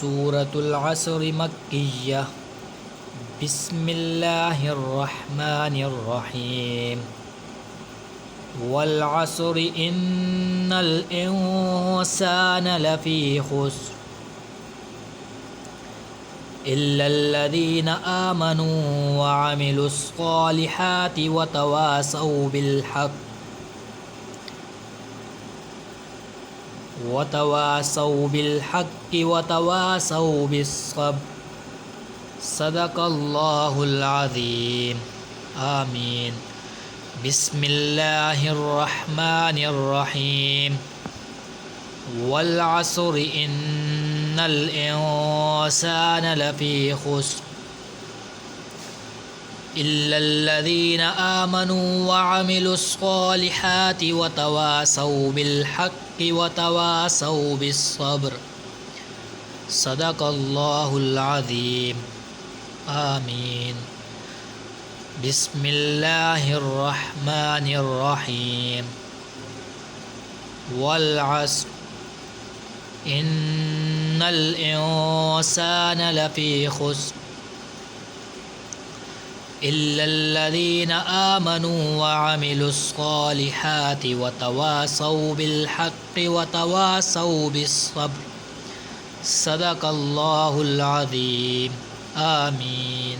सूरतुल अस्र मक्किय्या बिस्मिल्लाहिर्रहमानिर्रहीम वल अस्र इन्नल इंसाना लफ़ी खुस्र इल्लल्लज़ीना आमनू व अमिलुस्सॉलिहाति व तवासौ बिल्हक़्क़ि व तवासौ बिस्सब्र सदक़ल्लाहुल अज़ीम। आमीन। बिस्मिल्लाहिर्रहमानिर्रहीम वल अस्र इन्नल इंसाना लफ़ी खुस्र इल्लल्लज़ीना आमनू व अमिलुस्सॉलिहाति व तवासौ बिल्हक़्क़ि व तवासौ बिस्सब्र सदक़ल्लाहुल अज़ीम। आमीन। बिस्मिल्लाहिर्रहमानिर्रहीम वल अस्र इन्नल इंसाना लफ़ी खुस्र इल्लल्लज़ीना आमनू व अमिलुस्सॉलिहाति व तवासौ बिल्हक़्क़ि व तवासौ बिस्सब्र सदक़ल्लाहुल अज़ीम। आमीन।